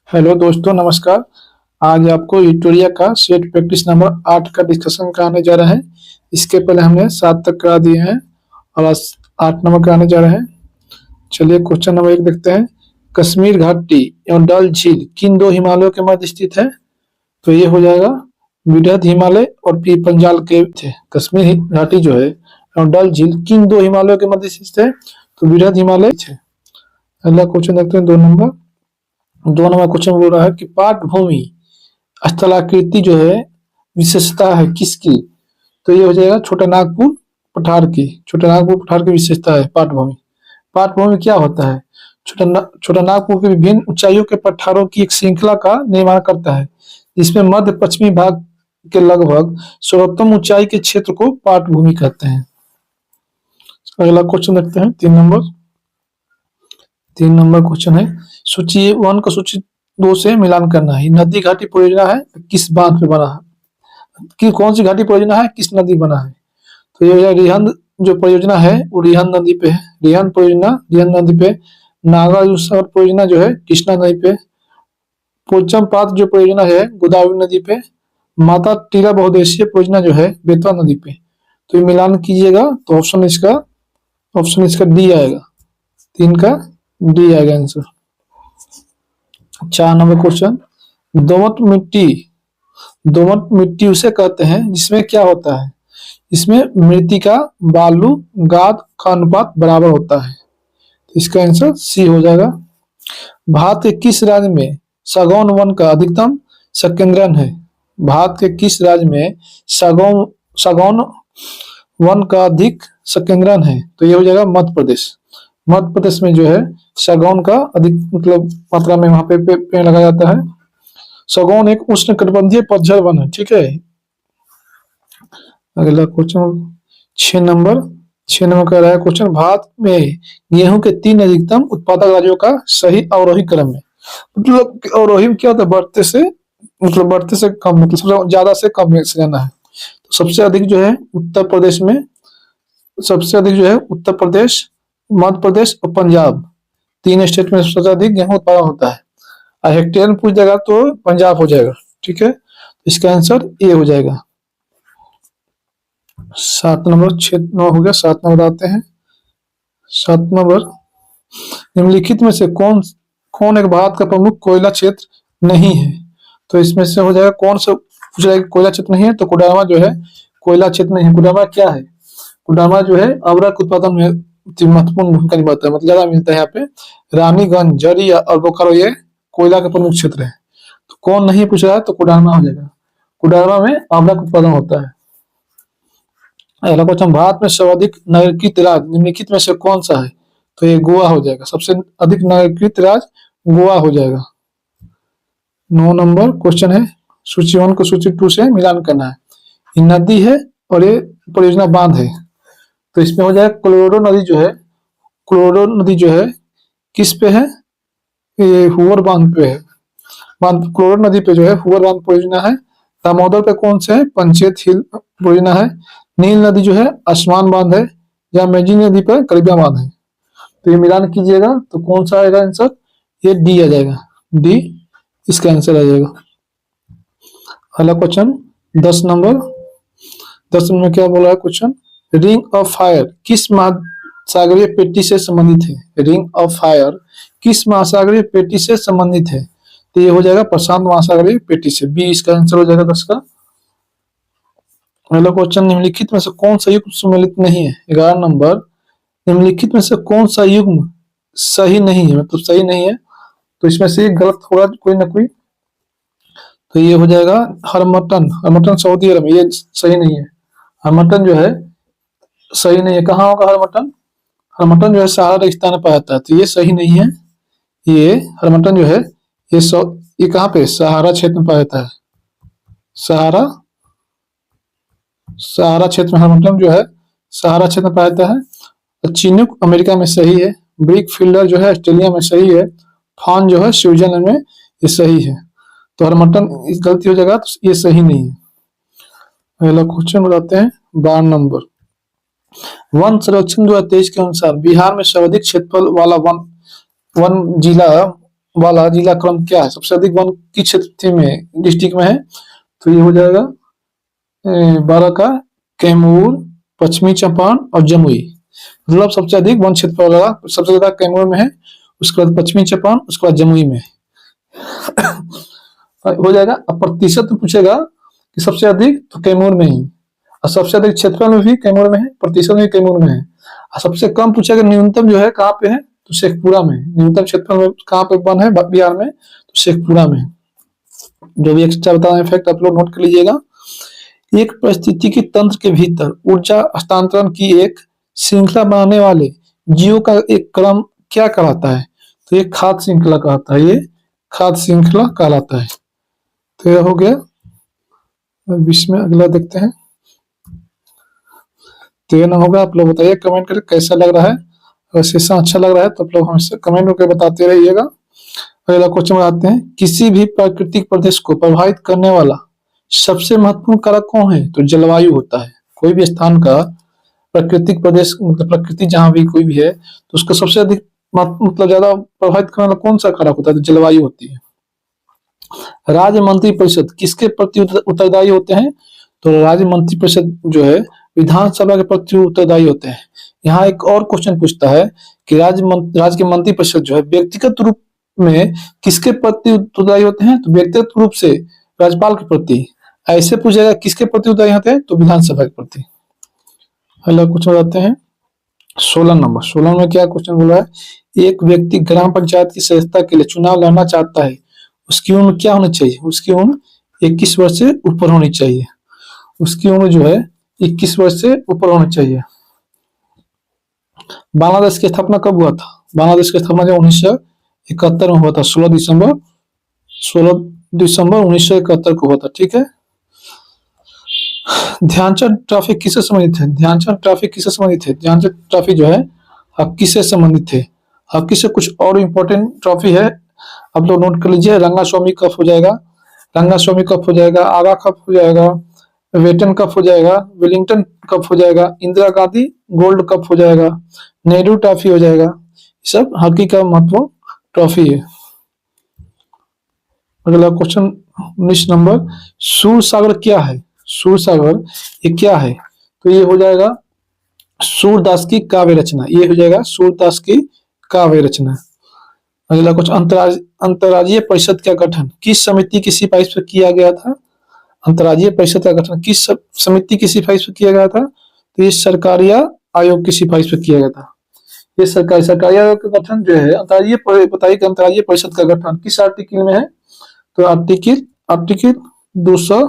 Hello दोस्तों, नमस्कार। आज आपको यूटोरिया का सेट प्रैक्टिस नंबर 8 का डिस्कशन कराने जा रहे हैं। इसके पहले हमने 7 तक करा दिए हैं और आज 8 नंबर कराने जा रहे हैं। चलिए क्वेश्चन नंबर 1 देखते हैं। कश्मीर घाटी एवं डल झील किन दो हिमालयों के मध्य स्थित है? तो ये हो जाएगा विदर्भ हिमालय और फिर पंजाल के थे। कश्मीर घाटी जो है एवं डल झील किन दो हिमालयों के मध्य स्थित है? तो विदर्भ हिमालय थे। अगला क्वेश्चन देखते हैं 2 नंबर क्वेश्चन बोल रहा है कि पाठभूमि स्थलाकृति जो है विशेषता है किसकी? तो ये हो जाएगा छोटा नागपुर पठार की। छोटा नागपुर पठार की विशेषता है पाठभूमि। पाठभूमि क्या होता है? छोटा नागपुर के विभिन्न ऊंचाइयों के पठारों की एक श्रृंखला का निर्माण करता है, जिसमें मध्य पश्चिमी भाग के लगभग सर्वोत्तम ऊंचाई के क्षेत्र को पाठभूमि कहते हैं। अगला क्वेश्चन देखते हैं 3 नंबर क्वेश्चन है। सूची 1 को सूची 2 से मिलान करना है। नदी घाटी परियोजना है, किस बांध पे बना है? कि कौन सी घाटी परियोजना है, किस नदी बना है? तो ये रिहंद जो परियोजना है वो रिहंद नदी पे है। रिहंद परियोजना रिहंद नदी पे। नागार्जुन परियोजना जो है कृष्णा नदी पे। पोचम पात जो परियोजना है गोदावरी नदी पे। माता टीला बहुउद्देशीय परियोजना जो है बेतवा नदी पे। तो ये मिलान कीजिएगा तो ऑप्शन इसका डी आएगा। 3 का डी आएगा आंसर। 4 number question. दोमट मिट्टी उसे कहते हैं जिसमें क्या होता है? इसमें मृत्तिका बालू गाद का अनुपात बराबर होता है। तो इसका आंसर सी हो जाएगा। भारत के किस राज्य में सागौन वन का अधिकतम संकेंद्रण है? भारत के किस राज्य में सागौन वन का अधिक संकेंद्रण है? तो ये हो जाएगा मध्य प्रदेश। मध्य प्रदेश में जो है सागौन का अधिक मतलब मात्रा में वहां पे पेड़ लगाया जाता है। सागौन एक उष्णकटिबंधीय पतझड़ वन है। ठीक है। अगला क्वेश्चन 6 नंबर का रहा है क्वेश्चन। भारत में गेहूं के 3 अधिकतम उत्पादक राज्यों का सही अवरोही क्रम है। मतलब अवरोही में क्या होता है? बढ़ते से कम, मतलब ज्यादा से कम में से जाना है। तो सबसे अधिक जो है उत्तर प्रदेश में, सबसे अधिक जो है उत्तर प्रदेश, मध्य प्रदेश और पंजाब, 3 स्टेट में सबसे अधिक गेहूं उत्पादन होता है। और हेक्टेयर में पूछ जाएगा तो पंजाब हो जाएगा। ठीक है, इसका आंसर ए हो जाएगा। 7 नंबर 6 हो गया। 7 नंबर आते हैं। 7 नंबर, निम्नलिखित में से कौन एक भारत का प्रमुख कोयला क्षेत्र नहीं है? तो इसमें से हो जाएगा कौन सा पूछ रहा है कि कोयला क्षेत्र नहीं है? तो कोडरमा जो है कोयला क्षेत्र नहीं है। कोडरमा क्या है? कोडरमा जो है अवरक उत्पादन में महत्वपूर्ण भूमिका निभाता है, मतलब ज्यादा मिलता है यहाँ पे। रानीगंज, जरिया और बोकारो ये कोयला के प्रमुख क्षेत्र है। तो कौन नहीं पूछ रहा है? तो कोडरमा हो जाएगा। कोडरमा में अवरक उत्पादन होता है। अगला क्वेश्चन। भारत में सर्वाधिक नगरीकृत राज्य निम्नलिखित में से कौन सा है? तो ये गोवा हो जाएगा। सबसे अधिक नगरीकृत राज्य गोवा हो जाएगा। 9 नंबर क्वेश्चन है। सूची 1 को सूची 2 से मिलान करना है। ये नदी है और ये परियोजना बांध है। तो इसमें हो जाएगा कोलोराडो नदी जो है किस पे है? ये हुवर बांध पे है। कोलोराडो नदी पे जो है हुवर बांध परियोजना है। दामोदर पे कौन से है? पंचेत हिल परियोजना है। नील नदी जो है आसमान बांध है। या मेजी नदी पर करिबिया बांध है। तो ये मिलान कीजिएगा तो कौन सा आएगा आंसर? ये डी आ जाएगा। डी इसका आंसर आ जाएगा। अगला क्वेश्चन 10 नंबर में क्या बोला है क्वेश्चन? रिंग ऑफ फायर किस महासागरीय पेटी से संबंधित है? रिंग ऑफ फायर किस महासागरीय पेटी से संबंधित है? तो ये हो जाएगा प्रशांत महासागरीय पेटी से। बी इसका आंसर हो जाएगा 10 का। अगला क्वेश्चन। निम्नलिखित में से कौन सा युग्म सम्मिलित नहीं है? 11 नंबर। निम्नलिखित में से कौन सा युग्म सही नहीं है, मतलब सही नहीं है? तो इसमें से गलत होगा कोई ना कोई। तो ये हो जाएगा हरमटन सऊदी अरब में, ये सही नहीं है। हरमटन जो है सही नहीं है। कहाँ होगा हरमटन? हरमटन जो है सहारा रेगिस्तान में पाया जाता है। तो ये सही नहीं है। ये हरमटन जो है ये कहाँ पे? सहारा क्षेत्र में पाया जाता है। सहारा क्षेत्र में हरमटन जो है सहारा क्षेत्र में पाया जाता है। चिनूक अमेरिका में सही है। ब्रिक फील्डर जो है ऑस्ट्रेलिया में सही है। फान जो है स्विट्जरलैंड में ये सही है। तो हरमटन गलती हो जाएगा, तो ये सही नहीं है। अगला क्वेश्चन बताते हैं 12 नंबर। वन सर्वेक्षण 2023 के अनुसार बिहार में सर्वाधिक क्षेत्रफल वाला वन जिला वाला जिला क्रम क्या है, सबसे अधिक वन किस क्षेत्र में, डिस्ट्रिक्ट में है? तो ये हो जाएगा 12 का कैमूर, पश्चिमी चंपारण और जमुई। मतलब सबसे अधिक वन क्षेत्र वाला सबसे ज्यादा कैमूर में है, उसके बाद पश्चिमी चंपारण, उसके बाद जमुई में हो जाएगा। अब प्रतिशत पूछेगा कि सबसे अधिक तो कैमूर में ही, और सबसे अधिक क्षेत्रफल में भी कैमूर में है, प्रतिशत में भी कैमूर में है। और सबसे कम पूछेगा न्यूनतम जो है कहाँ पे है, तो शेखपुरा में। न्यूनतम क्षेत्रफल में कहाँ पे वन है बिहार में, तो शेखपुरा में। जो भी एक्स्ट्रा बता रहे हैं फैक्ट आप लोग नोट कर लीजिएगा। एक पारिस्थितिकी तंत्र के भीतर ऊर्जा हस्तांतरण की एक श्रृंखला बनाने वाले जीवों का एक क्रम क्या कहलाता है? तो ये खाद्य श्रृंखला कहलाता है, ये खाद्य श्रृंखला कहलाता है। तो ये हो गया। अब इसमें अगला देखते हैं। तो ये ना होगा, आप लोग बताइए कमेंट करके कैसा लग रहा है। अगर सेशन अच्छा लग रहा है तो आप लोग हमसे कमेंट करके बताते रहिएगा। अगला क्वेश्चन बताते हैं, किसी भी प्राकृतिक प्रदेश को प्रभावित करने वाला सबसे महत्वपूर्ण कारक कौन है? तो जलवायु होता है। कोई भी स्थान का प्राकृतिक प्रदेश मतलब प्रकृति जहां भी कोई भी है तो उसको सबसे अधिक मतलब ज्यादा प्रभावित करने वाला कौन सा कारक होता है? तो जलवायु होती है। राज्य मंत्रिपरिषद किसके प्रति उत्तरदायी होते हैं? तो राज्य मंत्रिपरिषद जो है विधानसभा के प्रति उत्तरदायी होते हैं। यहाँ एक और क्वेश्चन पूछता है कि राज्य के मंत्रिपरिषद जो है व्यक्तिगत रूप में किसके प्रति उत्तरदायी होते हैं? तो व्यक्तिगत रूप से राज्यपाल के प्रति। ऐसे पूछेगा किसके प्रति उत्तरदायी होते हैं? तो विधानसभा के प्रति। अगला क्वेश्चन बताते हैं 16 नंबर। 16 में क्या क्वेश्चन बोला है, एक व्यक्ति ग्राम पंचायत की सदस्यता के लिए चुनाव लड़ना चाहता है, उसकी उम्र क्या होनी चाहिए? उसकी उम्र 21 वर्ष से ऊपर होनी चाहिए। उसकी उम्र जो है 21 वर्ष से ऊपर होनी चाहिए। बांग्लादेश की स्थापना कब हुआ था? बांग्लादेश की स्थापना 1971 में हुआ था, 16 दिसंबर 1971 को हुआ था। ठीक है। ध्यानचंद ट्रॉफी किससे संबंधित है? ध्यानचंद ट्रॉफी किससे संबंधित है? ध्यानचंद ट्रॉफी जो है हॉकी से संबंधित है। हॉकी से कुछ और इम्पोर्टेंट ट्रॉफी है, आप लोग नोट कर लीजिए। रंगास्वामी कप हो जाएगा, रंगास्वामी कप हो जाएगा, आगा कप हो जाएगा, वेटन कप हो जाएगा, वेलिंगटन कप हो जाएगा, इंदिरा गांधी गोल्ड कप हो जाएगा, नेहरू ट्रॉफी हो जाएगा। सब हॉकी का महत्वपूर्ण ट्रॉफी है। अगला क्वेश्चन 19 नंबर, सूरसागर क्या है? सूरसागर ये क्या है? तो ये हो जाएगा सूरदास की काव्य रचना। ये हो जाएगा सूरदास की काव्य रचना। अगला कुछ अंतर्राज्यीय परिषद का गठन किस समिति की सिफारिश पर किया गया था? अंतर्राज्यीय परिषद का गठन किस समिति की सिफारिश पर किया गया था? तो ये सरकारिया आयोग की सिफारिश पर किया गया था। ये सरकारी आयोग का गठन जो है बताइए अंतर्राज्यीय परिषद का गठन किस आर्टिकल में है? तो आर्टिकल 200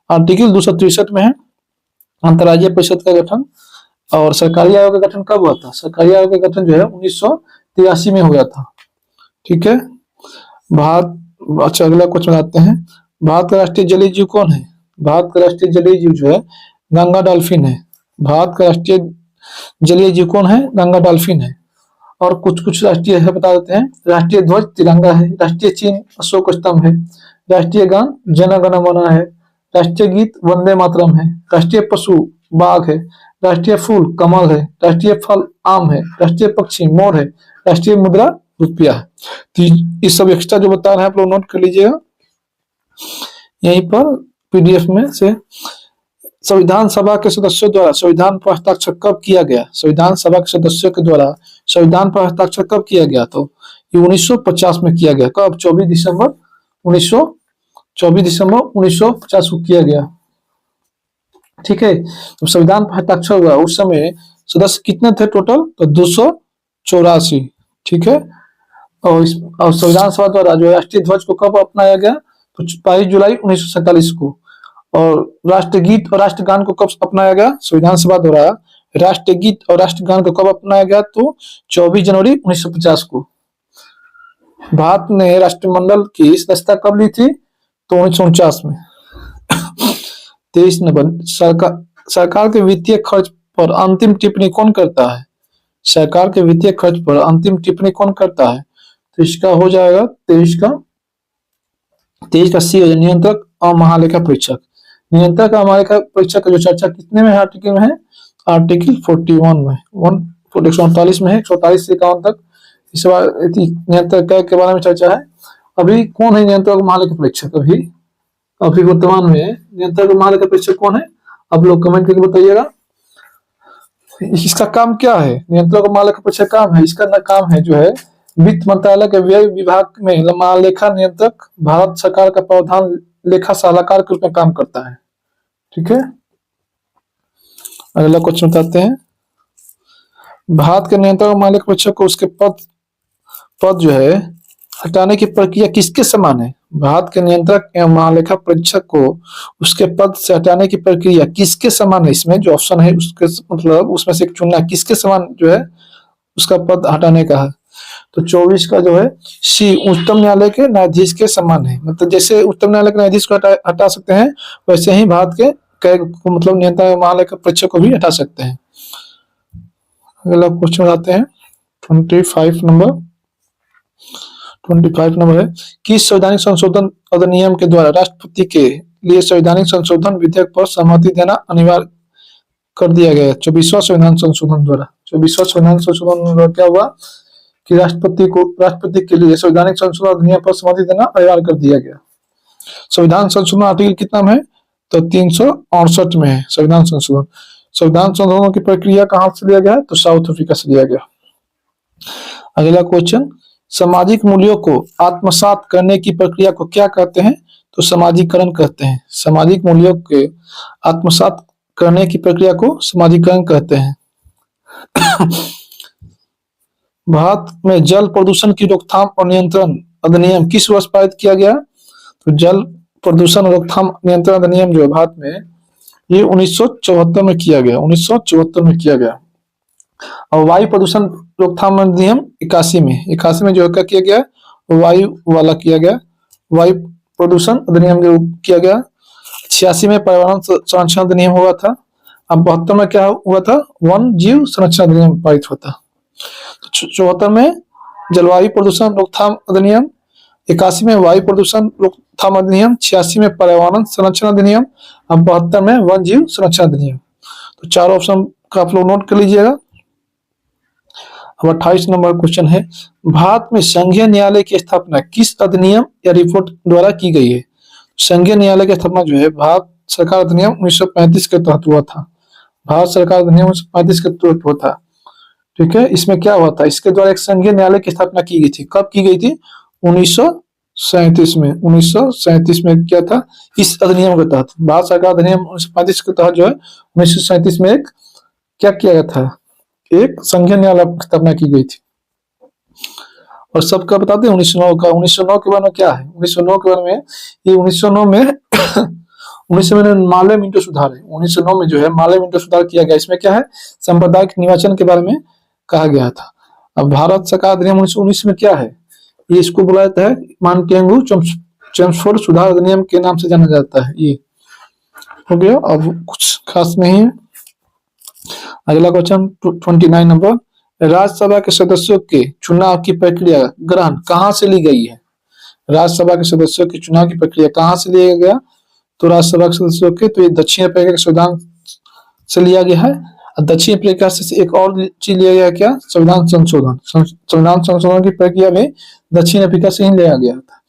आर्टिकल 263 में है अंतर्राज्यीय परिषद का गठन। और सरकारी आयोग का गठन कब हुआ था? सरकारी आयोग का गठन जो है 1983 में हुआ था। ठीक है। अच्छा अगला क्वेश्चन आते हैं, भारत का राष्ट्रीय जलीय जीव कौन है? भारत का राष्ट्रीय जलीय जीव जो है गंगा डॉल्फिन है। भारत का राष्ट्रीय जलीय जीव कौन है? गंगा डॉल्फिन है। और कुछ राष्ट्रीय है बता देते हैं। राष्ट्रीय ध्वज तिरंगा है, राष्ट्रीय चिन्ह अशोक स्तंभ है, राष्ट्रीय गान जन गण मन है, राष्ट्रीय गीत वंदे मातरम है, राष्ट्रीय पशु बाघ है, राष्ट्रीय फूल कमल है, राष्ट्रीय फल आम है, राष्ट्रीय पक्षी मोर है, राष्ट्रीय मुद्रा रुपया है। तो ये सब एक्स्ट्रा जो बता रहे हैं आप लोग नोट कर लीजिएगा यहीं पर पीडीएफ में से। संविधान सभा के सदस्यों द्वारा संविधान पर हस्ताक्षर कब किया गया? संविधान सभा के सदस्यों के द्वारा संविधान पर हस्ताक्षर कब किया गया? तो ये 1950 में किया गया। कब? 24 दिसंबर 1950 को किया गया। ठीक है। तो संविधान पर हस्ताक्षर हुआ उस समय सदस्य कितने थे टोटल? तो 284। ठीक है। और संविधान सभा द्वारा जो राष्ट्रीय ध्वज को कब अपनाया गया? तो 22 जुलाई 1947 को। और राष्ट्रगीत और राष्ट्रगान को कब अपनाया गया? संविधान सभा द्वारा राष्ट्रगीत और राष्ट्रगान को कब अपनाया गया? तो 24 जनवरी 1950 को। भारत ने राष्ट्रमंडल की सदस्यता कब ली थी? तो 1949 में। 23 नंबर, सरकार के वित्तीय खर्च पर अंतिम टिप्पणी कौन करता है? सरकार के वित्तीय खर्च पर अंतिम टिप्पणी कौन करता है? तो इसका हो जाएगा 23 का सी नियंत्रक और महालेखा परीक्षक। नियंत्रक और महालेखा परीक्षक का जो चर्चा कितने में है आर्टिकल में है? आर्टिकल 41 में, 148 में है, 148 से 51 तक इस बार नियंत्रक के बारे में चर्चा है। अभी कौन है नियंत्रक महालेखा परीक्षक? अभी अभी वर्तमान में नियंत्रक महालेखा परीक्षक कौन है? आप लोग कमेंट करके बताइएगा। इसका काम क्या है? नियंत्रक महालेखा परीक्षक काम है, इसका काम है जो है वित्त मंत्रालय के व्यय विभाग में महालेखा नियंत्रक भारत सरकार का प्रधान लेखा सलाहकार के रूप में काम करता है। ठीक है, अगला क्वेश्चन बताते हैं। भारत के नियंत्रक महालेखा परीक्षक को उसके पद जो है हटाने की प्रक्रिया किसके समान है? भारत के नियंत्रक एवं महालेखा परीक्षक को उसके पद से हटाने की प्रक्रिया किसके समान है? इसमें जो ऑप्शन है उसके मतलब उसमें से एक चुनना, किसके समान जो है उसका पद हटाने का है। तो 24 का जो है सी, उच्चतम न्यायालय के न्यायाधीश के समान है। मतलब जैसे उच्चतम न्यायालय के न्यायाधीश को हटा सकते हैं, वैसे ही भारत के मतलब नियंत्रक महालेखा परीक्षक को भी हटा सकते हैं। अगला क्वेश्चन आते हैं 25 नंबर है, किस संवैधानिक संशोधन अधिनियम के द्वारा राष्ट्रपति के लिए संवैधानिक संशोधन विधेयक पर सहमति देना अनिवार्य कर दिया गया? 24वां संविधान संशोधन द्वारा। 24वां संविधान संशोधन द्वारा क्या हुआ कि राष्ट्रपति के लिए संवैधानिक संशोधन अधिनियम पर सहमति देना अनिवार्य कर दिया गया। संविधान संशोधन आर्टिकल कितना में है? तो 368 में है संविधान संशोधन। संविधान संशोधन की प्रक्रिया कहां से लिया गया है? तो साउथ अफ्रीका से लिया गया। अगला क्वेश्चन, सामाजिक मूल्यों को आत्मसात करने की प्रक्रिया को क्या कहते हैं? तो सामाजिकरण कहते हैं। सामाजिक मूल्यों के आत्मसात करने की प्रक्रिया को सामाजिकरण कहते हैं। भारत में जल प्रदूषण की रोकथाम और नियंत्रण अधिनियम किस वर्ष पारित किया गया? तो जल प्रदूषण रोकथाम नियंत्रण अधिनियम जो है भारत में ये 1974 में किया गया। 1974 में किया गया। और वायु प्रदूषण रोकथाम अधिनियम 81 में जो क्या किया गया? वायु वाला किया गया। वायु प्रदूषण अधिनियम जो किया गया। 86 में पर्यावरण संरक्षण अधिनियम हुआ था। अब 72 में क्या हुआ था? वन जीव संरक्षण अधिनियम पारित हुआ था। 74 में जलवायु प्रदूषण रोकथाम अधिनियम, 81 में वायु प्रदूषण रोकथाम अधिनियम, 86 में पर्यावरण संरक्षण अधिनियम, अब 72 में वन जीव संरक्षण अधिनियम। तो चार ऑप्शन का आप लोग नोट कर लीजिएगा। अब 28 नंबर क्वेश्चन है, भारत में संघीय न्यायालय की स्थापना किस अधिनियम या रिपोर्ट द्वारा की गई है? संघीय न्यायालय की स्थापना जो है भारत सरकार अधिनियम 1935 के तहत हुआ था। भारत सरकार अधिनियम 1935 के तहत हुआ था। ठीक है, इसमें क्या हुआ था? इसके द्वारा एक संघीय न्यायालय की स्थापना की गई थी। कब की गई थी? 1937 में। 1937 में क्या था? इस अधिनियम के तहत भारत सरकार अधिनियम 1935 के तहत जो है 1937 में एक क्या किया गया था? एक संघीय न्यायालय की स्थापना की गई थी। और सबका बताते हैं 1909 का। 1909 के बारे में क्या है? 1909 के बारे में ये 1909 में 1909 में माले मिंटो सुधार है। 1909 में जो है माले मिंटो सुधार किया गया। इसमें क्या है? सांप्रदायिक निर्वाचन के बारे में कहा गया था। अब भारत सरकार अधिनियम 1919 में क्या है? ये इसको बुलाया जाता है मानटेंगू चेम्सफोर्ड सुधार अधिनियम के नाम से जाना जाता है। ये हो गया, अब कुछ खास नहीं है। अगला क्वेश्चन 29 नंबर, राज्यसभा के सदस्यों के चुनाव की प्रक्रिया ग्रहण कहाँ से ली गई है? राज्यसभा के सदस्यों की चुनाव की प्रक्रिया कहाँ से लिया गया? तो राज्यसभा के सदस्यों के तो ये दक्षिण अफ्रीका के संविधान से लिया गया है। दक्षिण अफ्रीका से एक और चीज लिया गया, क्या? संविधान संशोधन। संविधान संशोधन की प्रक्रिया में दक्षिण अफ्रीका से ही लिया गया था।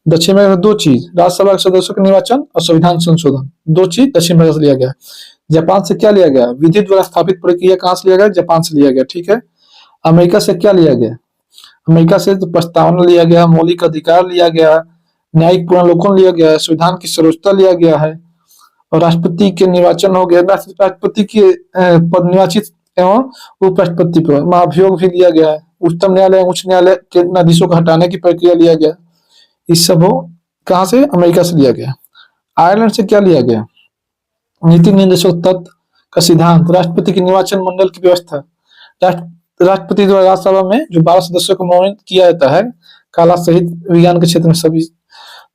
दक्षिण में दो चीज, राज्यसभा के सदस्यों का निर्वाचन और संविधान संशोधन, दो चीज दक्षिण अफ्रीका से लिया गया। जापान से क्या लिया गया? विधि द्वारा स्थापित प्रक्रिया कहाँ से लिया गया? जापान से लिया गया। ठीक है, अमेरिका से क्या लिया गया? अमेरिका से तो प्रस्तावना लिया गया, मौलिक अधिकार लिया गया, न्यायिक पुनर्लोकन लिया गया, संविधान की सर्वोच्चता लिया गया है, और राष्ट्रपति के निर्वाचन हो गया। राष्ट्रपति के पद निर्वाचित एवं उपराष्ट्रपति पर महाभियोग भी लिया गया है। उच्चतम न्यायालय उच्च न्यायालय के न्यायाधीशों को हटाने की प्रक्रिया लिया गया। इस सब हो कहाँ से? अमेरिका से लिया गया। आयरलैंड से क्या लिया गया? नीति निर्देशक तत्व का सिद्धांत, राष्ट्रपति के निर्वाचन मंडल की व्यवस्था, राष्ट्रपति द्वारा राज्यसभा में जो 12 सदस्यों को मनोनीत किया जाता है कला सहित विज्ञान के क्षेत्र में सभी,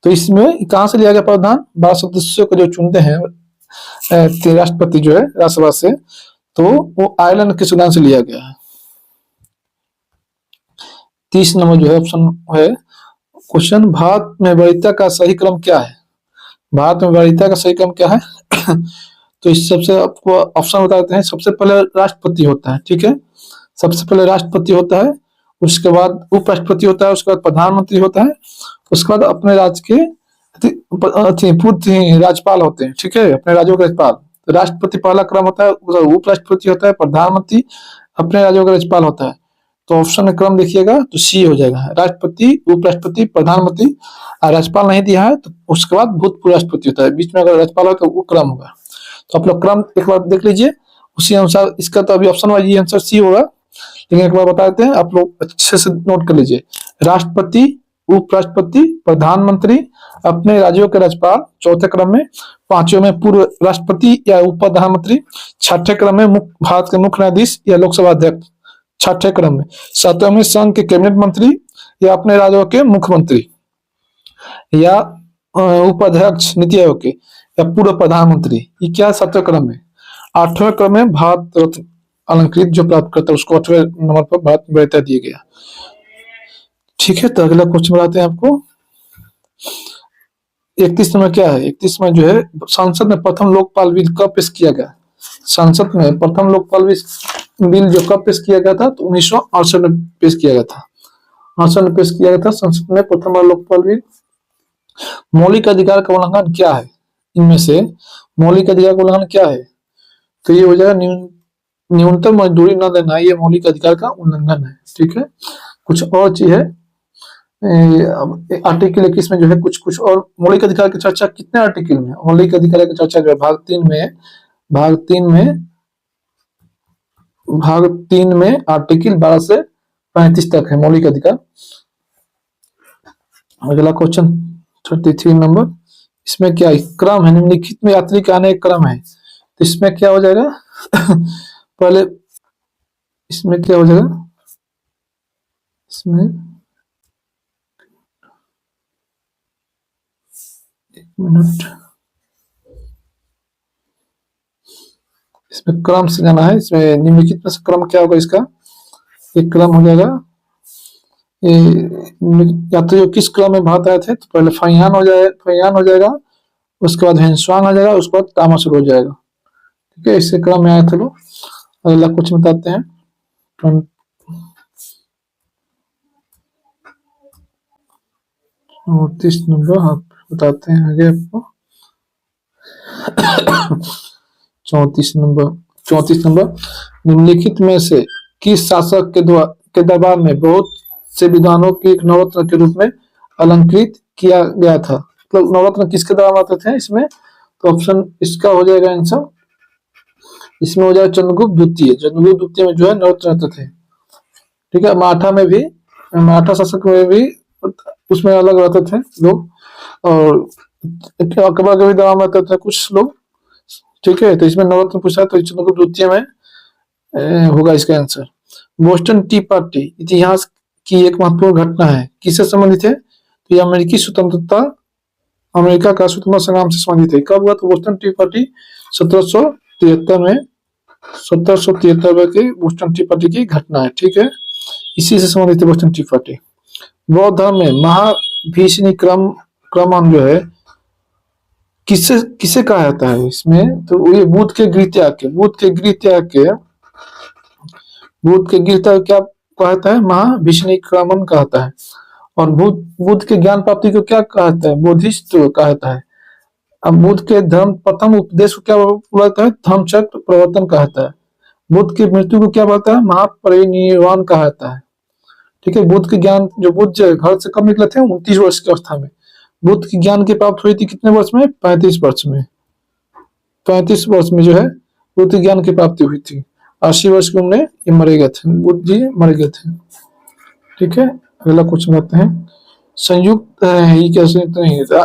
तो इसमें कहां से लिया गया प्रावधान? 12 सदस्यों को जो चुनते हैं राष्ट्रपति जो है राज्यसभा से, तो वो आयरलैंड के संविधान से लिया गया है। 30 नंबर जो है ऑप्शन है क्वेश्चन, भारत में वरीयता का सही क्रम क्या है? भारत में वरीयता का सही क्रम क्या है? तो इस सबसे आपको ऑप्शन बताते हैं। सबसे पहले राष्ट्रपति होता है। ठीक है, सबसे पहले राष्ट्रपति होता है, उसके बाद उपराष्ट्रपति होता है, उसके बाद प्रधानमंत्री होता है, उसके बाद अपने राज्य के पूर्व राज्यपाल होते हैं, ठीक है, अपने राज्यों के राज्यपाल। तो राष्ट्रपति पहला क्रम होता है, उपराष्ट्रपति होता है, प्रधानमंत्री अपने राज्यों का राज्यपाल होता है। तो ऑप्शन में क्रम देखिएगा तो सी हो जाएगा, राष्ट्रपति, उपराष्ट्रपति, प्रधानमंत्री। और राज्यपाल नहीं दिया है तो उसके बाद भूतपूर्व राष्ट्रपति होता है, बीच में अगर राज्यपाल हो तो वो क्रम होगा। तो आप लोग क्रम एक बार देख लीजिए, उसी अनुसार इसका तो अभी ऑप्शन वाइज ये आंसर सी होगा, लेकिन एक बार बता देते हैं, आप लोग अच्छे से नोट कर लीजिए। राष्ट्रपति, उपराष्ट्रपति, प्रधानमंत्री, अपने राज्यों के राज्यपाल चौथे क्रम में, पांचवें में पूर्व राष्ट्रपति या उप प्रधानमंत्री, छठे क्रम में भारत के मुख्य न्यायाधीश या लोकसभा अध्यक्ष छठे क्रम में, सातवें में संघ के कैबिनेट मंत्री या अपने राज्यों के मुख्यमंत्री या उपाध्यक्ष नीति आयोग के या पूर्व प्रधानमंत्री, ये क्या सातवें क्रम में। आठवें क्रम में भारत रत्न अलंकृत जो प्राप्त करता है उसको 8वें नंबर पर भारत वरीयता दिया गया। ठीक है, तो अगला क्वेश्चन बताते हैं आपको। 31 में क्या है, 31 में जो है संसद में प्रथम लोकपाल बिल कब पेश किया गया। संसद में प्रथम लोकपाल बिल जो कब पेश किया गया था, तो 1968 में पेश किया गया था, 68 में पेश किया गया था संसद में प्रथम बार लोकपाल बिल। मौलिक अधिकार का उल्लंघन क्या है, इनमें से मौलिक अधिकार का उल्लंघन क्या है, तो ये हो जाएगा न्यूनतम मजदूरी न देना, ये मौलिक अधिकार का उल्लंघन है। ठीक है, कुछ और चीज है, आर्टिकल 21 में जो है कुछ और मौलिक अधिकार की चर्चा कितने आर्टिकल में, मौलिक अधिकार की चर्चा जो है भाग 3 में, भाग 3 में आर्टिकल 12 से 35 तक है मौलिक अधिकार। अगला क्वेश्चन 33 नंबर, इसमें क्या क्रम है, निम्नलिखित में यात्री के आने का क्रम है, तो इसमें क्या हो जाएगा पहले इसमें क्या हो जाएगा, इसमें एक मिनट, इसमें क्रम से जाना है, इसमें निम्नलिखित में से क्रम क्या होगा इसका, एक क्रम हो जाएगा यात्री जो किस क्रम में भारत आए थे, तो पहले फैयान हो जाएगा, उसके बाद हेनस्वांग आ जाएगा, उसके बाद तामासुर हो जाएगा। ठीक है, इससे क्रम में आए थे लोग। अगला कुछ बताते हैं 34 नंबर, आप बताते हैं आगे आपको 34 नंबर, निम्नलिखित में से किस शासक के दरबार में बहुत से विद्वानों की एक नवरत्न के रूप में अलंकृत किया गया था, मतलब नवरत्न किसके दरबार में आते थे इसमें, तो ऑप्शन इसका हो जाएगा आंसर, इसमें हो जाएगा चंद्रगुप्त द्वितीय में जो है नवरत्न रहते थे। ठीक है, मराठा शासक में भी उसमें अलग रहते थे लोग, और अकबर के भी दरबार में रहते थे कुछ लोग। ठीक है, तो इसमें नवरत्न पूछा तो चंद्रगुप्त द्वितीय में होगा इसका आंसर। बोस्टन टी पार्टी इतिहास की एक महत्वपूर्ण घटना है, किससे संबंधित है, तो ये अमेरिका का स्वतंत्रता संग्राम से संबंधित है। कब हुआ, तो बोस्टन टी पार्टी 1773 में, 1773 की बोस्टन टी पार्टी की घटना है। ठीक है, इसी से संबंधित है बोस्टन टी पार्टी। बौद्ध धर्म में महाभीषणी क्रमण जो है किसे कहा जाता है इसमें, तो ये बुद्ध के गृह त्याग क्या कहता है, महाभीषणी क्रमण कहता है। और बुद्ध के ज्ञान प्राप्ति को क्या कहता है, बोधिसत्व कहता है। अब बुद्ध के धर्म प्रथम उपदेश को क्या बोलता है, धम्मचक्र प्रवर्तन कहता है। बुद्ध की मृत्यु को क्या बोलता है, महापरिनिर्वाण कहता है। ठीक है, बुद्ध के ज्ञान जो बुद्ध घर से कब निकले थे, 29 वर्ष की अवस्था में। बुद्ध की ज्ञान की प्राप्त हुई थी कितने वर्ष में, 35 वर्ष में। 35 वर्ष में जो है बुद्ध ज्ञान की प्राप्ति हुई थी। 80 वर्ष की उम्र ये मरे गए थे, बुद्ध जी मर गए थे। ठीक है, अगला क्वेश्चन आते हैं, संयुक्त ये क्या संयुक्त नहीं था,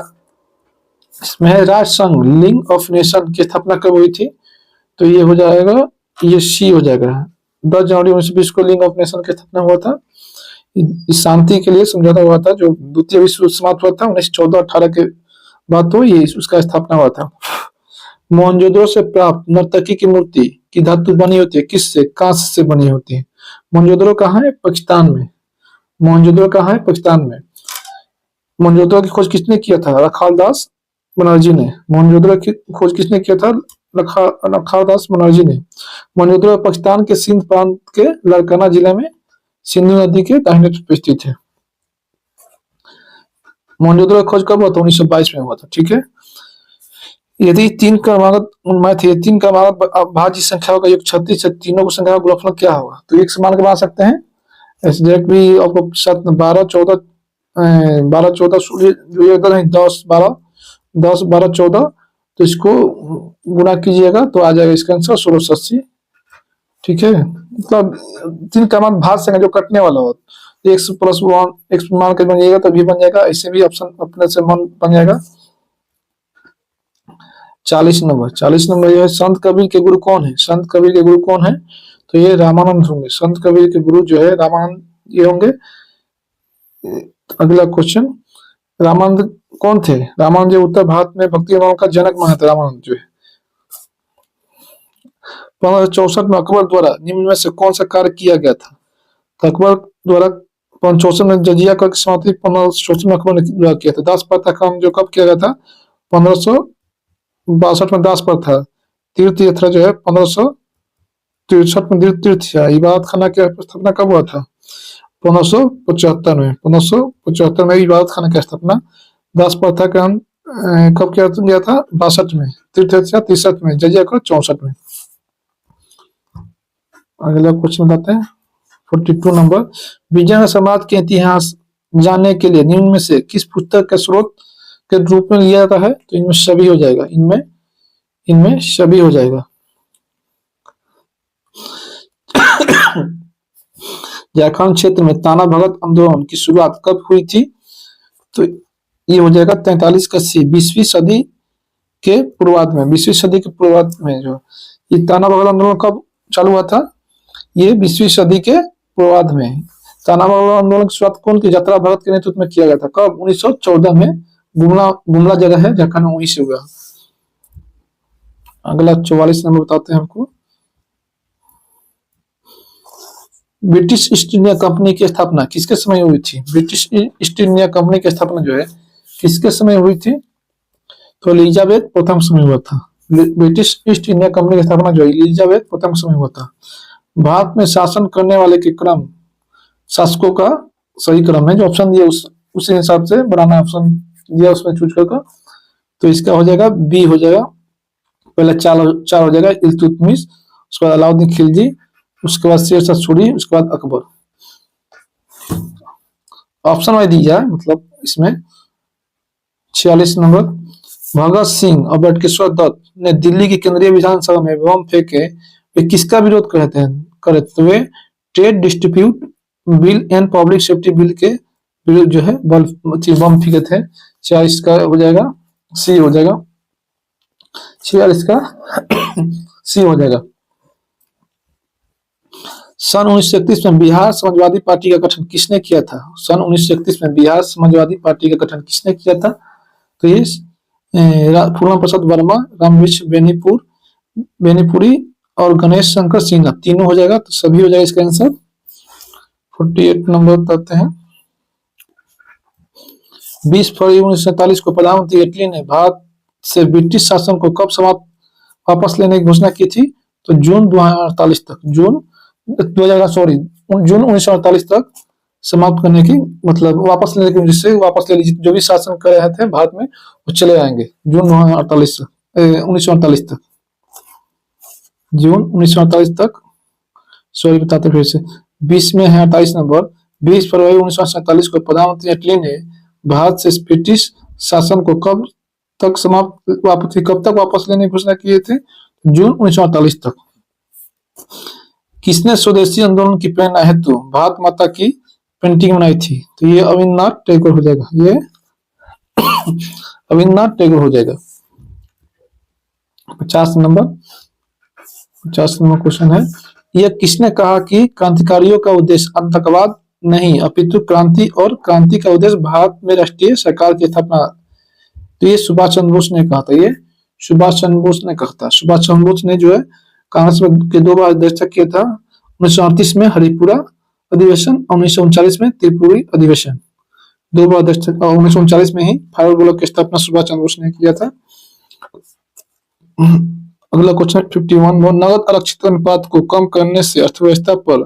इसमें है राष्ट्रसंघ लीग ऑफ नेशन की स्थापना कब हुई थी, तो ये हो जाएगा, ये सी हो जाएगा, 10 जनवरी 1920 को लीग ऑफ नेशन की स्थापना हुआ था। इस शांति के लिए समझौता हुआ था, जो द्वितीय विश्व युद्ध समाप्त हुआ था 1914-18 के बाद, तो ये उसका स्थापना हुआ था। मोहनजोदड़ो से प्राप्त नर्तकी की मूर्ति की धातु बनी होती है किससे, कांस्य से बनी होती है। मोहनजोदड़ो कहाँ है, पाकिस्तान में। मोहनजोदड़ो कहाँ है, पाकिस्तान में। मोहनजोदड़ो की खोज किसने किया था, रखालदास बनर्जी ने। मोहनजोदड़ो की खोज किसने किया था, रखालदास बनर्जी ने। मोहनजोदड़ो पाकिस्तान के सिंध प्रांत के लारकाना जिले में सिंधु नदी के दाहिने तट पे स्थित है। मोहनजोदड़ो का खोज कब हुआ था? 1922 में हुआ था। ठीक है। यदि तीन क्रमागत मैथ है, तीन क्रमागत भाज्य संख्याओं का योग 36 है, तीनों की संख्या का गुणनफल क्या होगा? तो एक समान के बना सकते हैं। ऐसे डायरेक्ट भी आपको 12 14 12 14 सूर्य जो इधर है 10 12 14, तो इसको गुणा कीजिएगा तो आ जाएगा इसका आंसर 1680। ठीक है। मतलब तीन क्रमांक भाग संख्या जो कटने वाला हो, एक्स प्लस वन एक्स मान के बन जाएगा तो भी बन जाएगा, ऐसे भी ऑप्शन अपने से मन बन जाएगा। 40 नंबर ये है, संत कबीर के गुरु कौन है? संत कबीर के गुरु कौन है? तो ये रामानंद होंगे। संत कबीर के गुरु जो है रामानंद ये होंगे। अगला क्वेश्चन, रामानंद कौन थे? रामानंद जो उत्तर भारत में भक्ति भाव का जनक माना था रामानंद जो है। 1564 में अकबर द्वारा निम्न में से कौन सा कार्य किया गया था? तो अकबर द्वारा 1564 में जजिया कर समाप्ति 1564 में अकबर ने द्वारा किया था। दास प्रथा का काम जो कब किया गया था? 1562 में दास प्रथा। तीर्थ यात्रा जो है 1563 में तीर्थ इबादत खाना की स्थापना कब हुआ था? 1575 में। 1575 में इबादत खाना की स्थापना। दास प्रथा का अंत कब किया गया था? 62 में। तीर्थ यात्रा 63 में। जजिया कर 64 में। अगला क्वेश्चन बताते हैं 42 नंबर, विजयनगर समाज के इतिहास जानने के लिए निम्न में से किस पुस्तक के स्रोत के रूप में लिया जाता है? तो इनमें सभी हो जाएगा। इनमें सभी हो जाएगा। झारखंड क्षेत्र में ताना भगत आंदोलन की शुरुआत कब हुई थी? तो ये हो जाएगा 43 का सी, 20वीं सदी के पूर्वार्ध में। 20वीं सदी के पूर्वार्ध में जो ये ताना भगत आंदोलन कब चालू हुआ था? ये 20वीं सदी के पूर्वार्ध में। ताना भगत आंदोलन की शुरुआत कौन की? यात्रा भगत के नेतृत्व में किया गया था। कब? 1914 में। गुमला जगह है झारखंड में, वहीं से हुआ। अगला 44 नंबर बताते हैं हमको, ब्रिटिश ईस्ट इंडिया कंपनी की स्थापना किसके समय हुई थी? ब्रिटिश ईस्ट इंडिया कंपनी की स्थापना जो है किसके समय हुई थी? तो एलिजाबेथ प्रथम समय हुआ था। ब्रिटिश ईस्ट इंडिया कंपनी की स्थापना जो है एलिजाबेथ प्रथम समय हुआ था। भारत में शासन करने वाले के क्रम, शासकों का सही क्रम है जो ऑप्शन दिया उसी हिसाब से बनाना। ऑप्शन दिया उसमें चूज करके, तो इसका हो जाएगा बी हो जाएगा। पहले चार हो जाएगा इल्तुतमिश, उसके बाद अलाउद्दीन खिलजी, उसके बाद शेरशाह सूरी, उसके बाद अकबर। ऑप्शन वाइज दी जाए मतलब इसमें 46 नंबर, भगत सिंह और बटुकेश्वर दत्त ने दिल्ली की केंद्रीय विधानसभा में बम फेंके, वे किसका विरोध करते हैं? तो वे trade distribute bill and public safety bill के विरुद्ध जो है बम फेंके थे। 46 का हो जाएगा सी हो जाएगा। 46 का सी हो जाएगा। सन 1931 में बिहार समाजवादी पार्टी का गठन किसने किया था? सन 1931 में बिहार समाजवादी पार्टी का गठन किसने किया था? तो ये फूलन प्रसाद वर्मा, रामविश बेनीपुरी और गणेश शंकर सिन्हा, तीनों हो जाएगा। तो सभी हो जाएगा इसका आंसर। 48 नंबर बताते हैं, 20 फरवरी 1947 को प्रधानमंत्री एटली ने भारत से ब्रिटिश शासन को कब समाप्त वापस लेने की घोषणा की थी? तो जून 2048 तक। जून 1948 तक समाप्त करने की, मतलब वापस लेने की, जिससे वापस ले लीजिए जो भी शासन कर रहे थे भारत में वो चले आएंगे जून 1948 तक। जून 1948 तक, सॉरी बताते फिर से, 20 में है 48 नंबर। 20 फरवरी 1947 को प्रधानमंत्री एटली ने भारत से ब्रिटिश शासन को कब तक वापस लेने की घोषणा किए थे? जून 1948 तक। किसने स्वदेशी आंदोलन की प्रेरणा हेतु भारत माता की पेंटिंग बनाई थी? तो ये रविन्द्रनाथ टैगोर हो जाएगा। ये रविन्द्रनाथ टैगोर हो जाएगा। 50 नंबर क्वेश्चन है, यह किसने कहा कि क्रांतिकारियों का उद्देश्य आतंकवाद नहीं अपितु क्रांति, और क्रांति का उद्देश्य भारत में राष्ट्रीय सरकार की स्थापना? तो ये सुभाष चंद्र बोस ने कहा था। ये सुभाष चंद्र बोस ने कहा था। सुभाष चंद्र बोस ने जो है कांग्रेस के 2 बार अध्यक्ष किया था। 1938 में हरिपुरा अधिवेशन, 1939 में त्रिपुरी अधिवेशन, 2 बार अध्यक्ष। 1939 में ही फॉरवर्ड ब्लॉक की स्थापना सुभाष चंद्र बोस ने किया था। अगला क्वेश्चन 51, नगद आरक्षित अनुपात को कम करने से अर्थव्यवस्था पर